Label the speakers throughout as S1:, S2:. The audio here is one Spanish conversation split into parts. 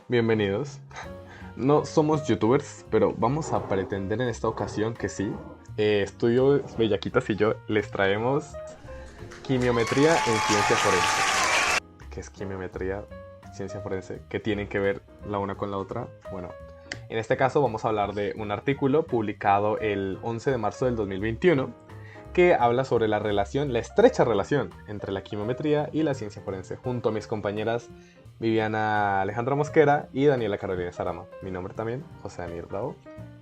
S1: Bienvenidos. No somos youtubers, pero vamos a pretender en esta ocasión que sí. Estudio Bellaquitas y yo les traemos quimiometría en ciencia forense. ¿Qué es quimiometría, ciencia forense? ¿Qué tienen que ver la una con la otra? Bueno, en este caso vamos a hablar de un artículo publicado el 11 de marzo del 2021 que habla sobre la relación, la estrecha relación entre la quimiometría y la ciencia forense, junto a mis compañeras Viviana Alejandra Mosquera y Daniela Carolina Sarama. Mi nombre también, José Daniel Bravo.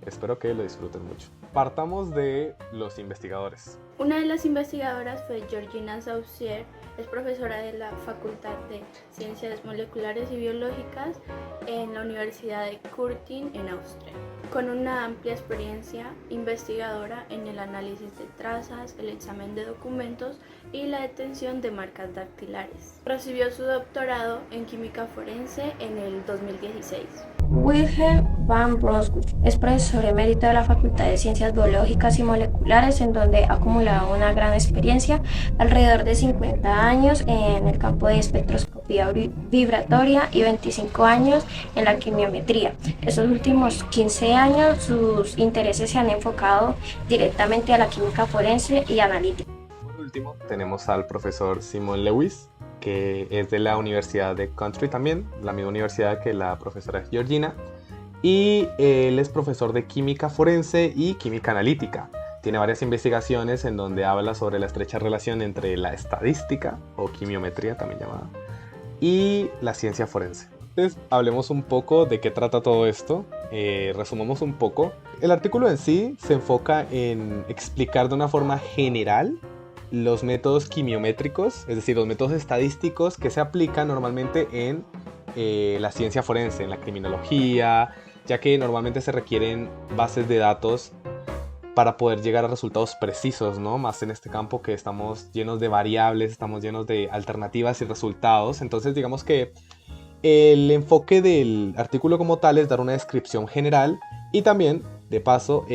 S1: Espero que lo disfruten mucho. Partamos de los investigadores.
S2: Una de las investigadoras fue Georgina Saucier, es profesora de la Facultad de Ciencias Moleculares y Biológicas en la Universidad de Curtin en Austria, con una amplia experiencia investigadora en el análisis de trazas, el examen de documentos y la detención de marcas dactilares. Recibió su doctorado en química forense en el 2016.
S3: Wilhelm van Brunswick es profesor emérito de la Facultad de Ciencias Biológicas y Moleculares, en donde ha acumulado una gran experiencia, alrededor de 50 años en el campo de espectroscopía vibratoria y 25 años en la quimiometría. Estos últimos 15 años sus intereses se han enfocado directamente a la química forense y analítica.
S1: Por último, tenemos al profesor Simon Lewis, que es de la Universidad de Country también, la misma universidad que la profesora Georgina, y él es profesor de química forense y química analítica. Tiene varias investigaciones en donde habla sobre la estrecha relación entre la estadística, o quimiometría también llamada, y la ciencia forense. Entonces, hablemos un poco de qué trata todo esto, resumamos un poco. El artículo en sí se enfoca en explicar de una forma general los métodos quimiométricos, es decir, los métodos estadísticos que se aplican normalmente en la ciencia forense, en la criminología, ya que normalmente se requieren bases de datos para poder llegar a resultados precisos, ¿no? Más en este campo que estamos llenos de variables, estamos llenos de alternativas y resultados. Entonces, digamos que el enfoque del artículo como tal es dar una descripción general y también, de paso,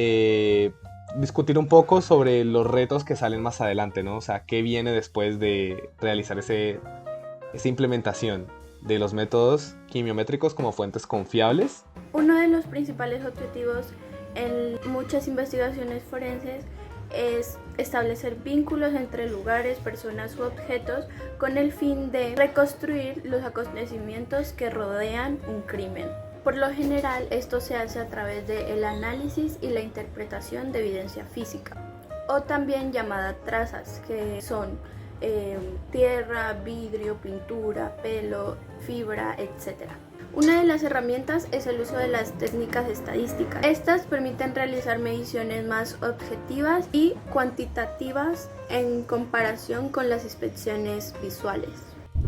S1: discutir un poco sobre los retos que salen más adelante, ¿no? O sea, qué viene después de realizar esa implementación de los métodos quimiométricos como fuentes confiables.
S2: Uno de los principales objetivos en muchas investigaciones forenses es establecer vínculos entre lugares, personas u objetos con el fin de reconstruir los acontecimientos que rodean un crimen. Por lo general, esto se hace a través del análisis y la interpretación de evidencia física, o también llamada trazas, que son tierra, vidrio, pintura, pelo, fibra, etc. Una de las herramientas es el uso de las técnicas estadísticas. Estas permiten realizar mediciones más objetivas y cuantitativas en comparación con las inspecciones visuales.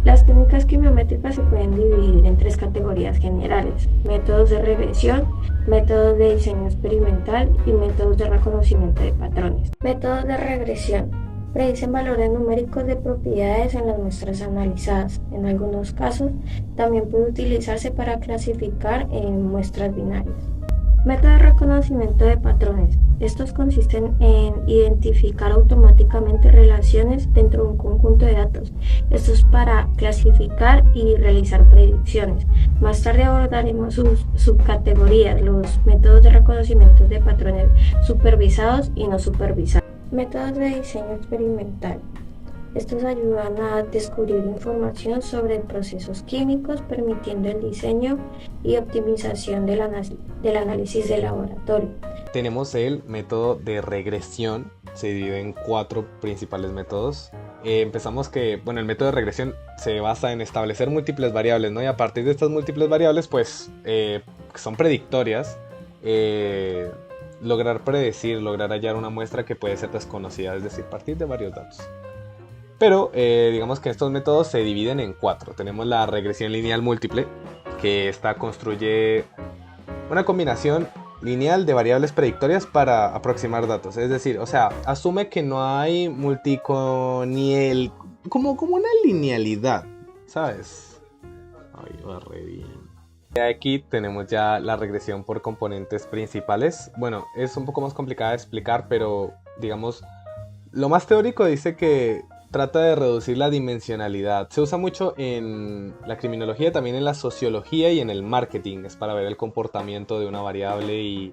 S3: Las técnicas quimiométricas se pueden dividir en tres categorías generales: métodos de regresión, métodos de diseño experimental y métodos de reconocimiento de patrones. Métodos de regresión predicen valores numéricos de propiedades en las muestras analizadas. En algunos casos, también puede utilizarse para clasificar en muestras binarias. Método de reconocimiento de patrones. Estos consisten en identificar automáticamente relaciones dentro de un conjunto de datos. Esto es para clasificar y realizar predicciones. Más tarde abordaremos sus subcategorías, los métodos de reconocimiento de patrones supervisados y no supervisados. Métodos de diseño experimental. Estos ayudan a descubrir información sobre procesos químicos, permitiendo el diseño y optimización del análisis de laboratorio.
S1: Tenemos el método de regresión, se divide en 4 principales métodos. Empezamos que, el método de regresión se basa en establecer múltiples variables, ¿no? Y a partir de estas múltiples variables, pues, que son predictorias, lograr predecir, lograr hallar una muestra que puede ser desconocida, es decir, partir de varios datos. Pero digamos que estos métodos se dividen en 4. Tenemos la regresión lineal múltiple, que esta construye una combinación lineal de variables predictorias para aproximar datos. Es decir, o sea, asume que no hay multiconiel, como una linealidad, ¿sabes? Ay, va re bien. Aquí tenemos ya la regresión por componentes principales. Bueno, es un poco más complicada de explicar, pero digamos, lo más teórico dice que trata de reducir la dimensionalidad. Se usa mucho en la criminología, también en la sociología y en el marketing. Es para ver el comportamiento de una variable y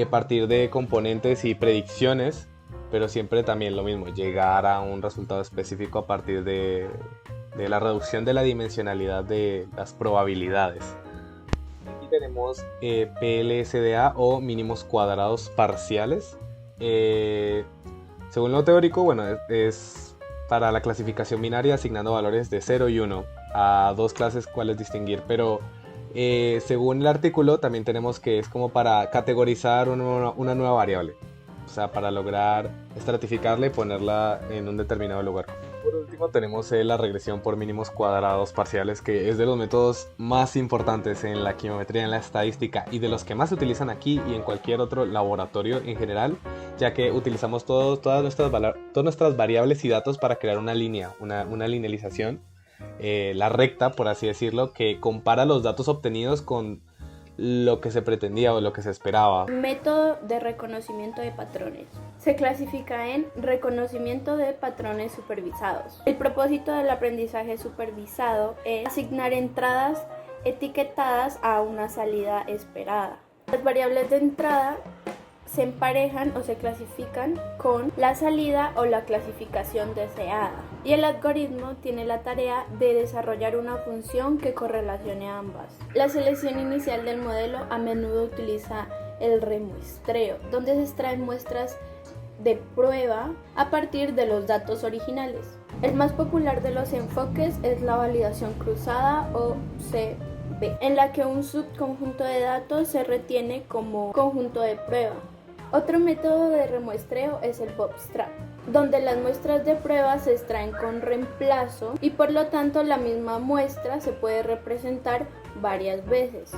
S1: partir de componentes y predicciones, pero siempre también lo mismo, llegar a un resultado específico a partir de la reducción de la dimensionalidad de las probabilidades. Aquí tenemos PLSDA o mínimos cuadrados parciales. Según lo teórico, bueno, es para la clasificación binaria asignando valores de 0 y 1 a dos clases cuales distinguir, pero según el artículo también tenemos que es como para categorizar una nueva variable, o sea, para lograr estratificarla y ponerla en un determinado lugar. Por último tenemos la regresión por mínimos cuadrados parciales, que es de los métodos más importantes en la quimiometría, en la estadística y de los que más se utilizan aquí y en cualquier otro laboratorio en general, ya que utilizamos todas nuestras variables y datos para crear una línea, una linealización, la recta, por así decirlo, que compara los datos obtenidos con lo que se pretendía o lo que se esperaba.
S2: Método de reconocimiento de patrones. Se clasifica en reconocimiento de patrones supervisados. El propósito del aprendizaje supervisado es asignar entradas etiquetadas a una salida esperada. Las variables de entrada se emparejan o se clasifican con la salida o la clasificación deseada, y el algoritmo tiene la tarea de desarrollar una función que correlacione ambas. La selección inicial del modelo a menudo utiliza el remuestreo, donde se extraen muestras de prueba a partir de los datos originales. El más popular de los enfoques es la validación cruzada o CB, en la que un subconjunto de datos se retiene como conjunto de prueba. Otro método de remuestreo es el bootstrap, donde las muestras de prueba se extraen con reemplazo y por lo tanto la misma muestra se puede representar varias veces.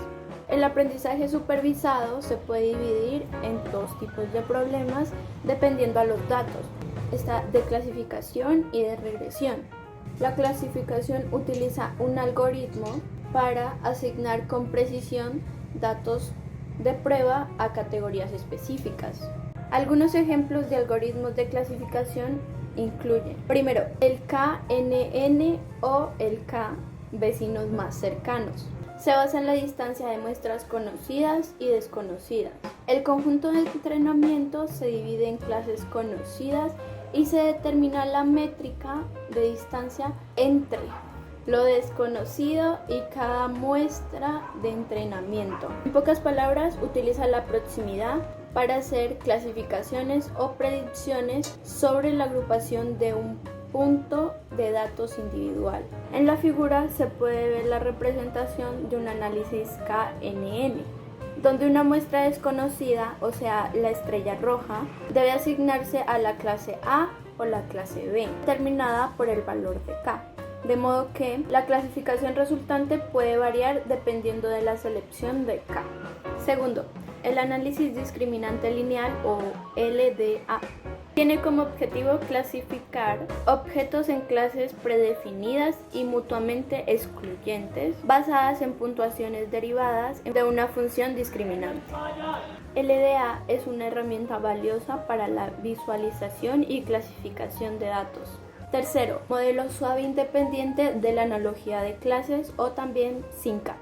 S2: El aprendizaje supervisado se puede dividir en dos tipos de problemas dependiendo a los datos. Está de clasificación y de regresión. La clasificación utiliza un algoritmo para asignar con precisión datos de prueba a categorías específicas. Algunos ejemplos de algoritmos de clasificación incluyen, primero, el KNN o el K, vecinos más cercanos. Se basa en la distancia de muestras conocidas y desconocidas. El conjunto de entrenamiento se divide en clases conocidas y se determina la métrica de distancia entre lo desconocido y cada muestra de entrenamiento. En pocas palabras, utiliza la proximidad para hacer clasificaciones o predicciones sobre la agrupación de un punto de datos individual. En la figura se puede ver la representación de un análisis KNN, donde una muestra desconocida, o sea, la estrella roja, debe asignarse a la clase A o la clase B, determinada por el valor de K. De modo que la clasificación resultante puede variar dependiendo de la selección de K. Segundo, el análisis discriminante lineal o LDA. Tiene como objetivo clasificar objetos en clases predefinidas y mutuamente excluyentes basadas en puntuaciones derivadas de una función discriminante. LDA es una herramienta valiosa para la visualización y clasificación de datos. Tercero, modelo suave independiente de la analogía de clases o también SINCA.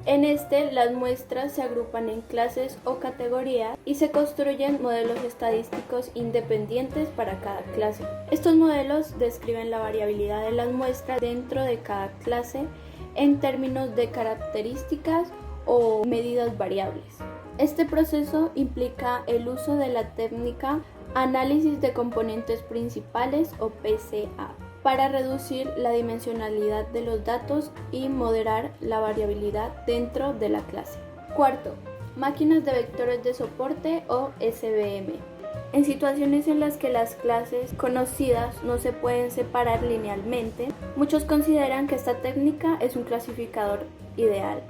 S2: En este, las muestras se agrupan en clases o categorías y se construyen modelos estadísticos independientes para cada clase. Estos modelos describen la variabilidad de las muestras dentro de cada clase en términos de características o medidas variables. Este proceso implica el uso de la técnica análisis de componentes principales o PCA para reducir la dimensionalidad de los datos y moderar la variabilidad dentro de la clase. Cuarto, máquinas de vectores de soporte o SVM. En situaciones en las que las clases conocidas no se pueden separar linealmente, muchos consideran que esta técnica es un clasificador ideal,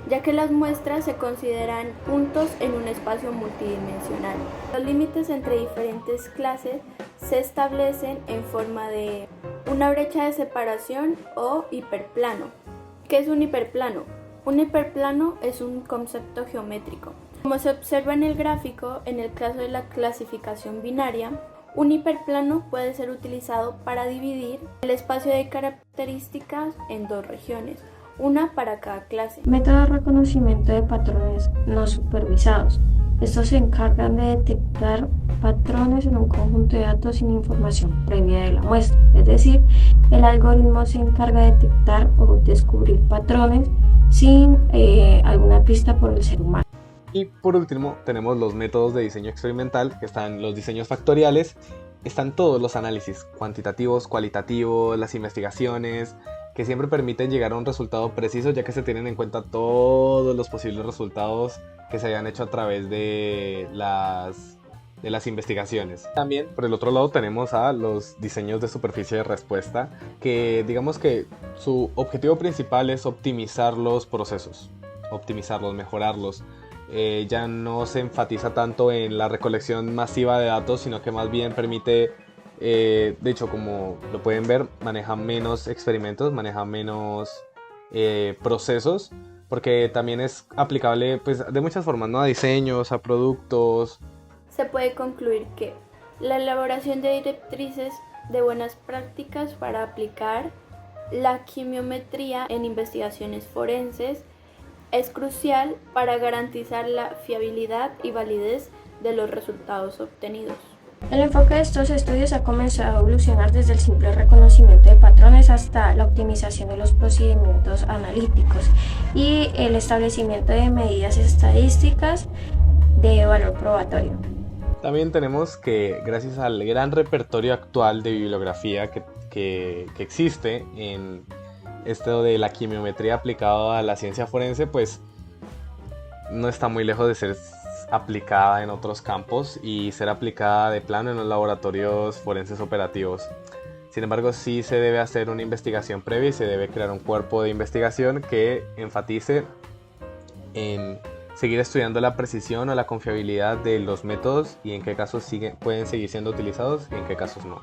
S2: ya que las muestras se consideran puntos en un espacio multidimensional. Los límites entre diferentes clases se establecen en forma de una brecha de separación o hiperplano. ¿Qué es un hiperplano? Un hiperplano es un concepto geométrico. Como se observa en el gráfico, en el caso de la clasificación binaria, Un hiperplano puede ser utilizado para dividir el espacio de características en dos regiones, una para cada clase.
S3: Método de reconocimiento de patrones no supervisados. Estos se encargan de detectar patrones en un conjunto de datos sin información previa de la muestra. Es decir, el algoritmo se encarga de detectar o descubrir patrones sin alguna pista por el ser humano.
S1: Y por último tenemos los métodos de diseño experimental, que están los diseños factoriales, están todos los análisis cuantitativos, cualitativos, las investigaciones, que siempre permiten llegar a un resultado preciso, ya que se tienen en cuenta todos los posibles resultados que se hayan hecho a través de las investigaciones. También, por el otro lado, tenemos a los diseños de superficie de respuesta, que digamos que su objetivo principal es optimizar los procesos, optimizarlos, mejorarlos. Ya no se enfatiza tanto en la recolección masiva de datos, sino que más bien permite, de hecho, como lo pueden ver, maneja menos experimentos, maneja menos procesos, porque también es aplicable pues, de muchas formas, ¿no? A diseños, a productos.
S2: Se puede concluir que la elaboración de directrices de buenas prácticas para aplicar la quimiometría en investigaciones forenses es crucial para garantizar la fiabilidad y validez de los resultados obtenidos.
S3: El enfoque de estos estudios ha comenzado a evolucionar desde el simple reconocimiento de patrones hasta la optimización de los procedimientos analíticos y el establecimiento de medidas estadísticas de valor probatorio.
S1: También tenemos que, gracias al gran repertorio actual de bibliografía que existe en esto de la quimiometría aplicada a la ciencia forense, pues no está muy lejos de ser aplicada en otros campos y ser aplicada de plano en los laboratorios forenses operativos. Sin embargo, sí se debe hacer una investigación previa y se debe crear un cuerpo de investigación que enfatice en seguir estudiando la precisión o la confiabilidad de los métodos y en qué casos pueden seguir siendo utilizados y en qué casos no.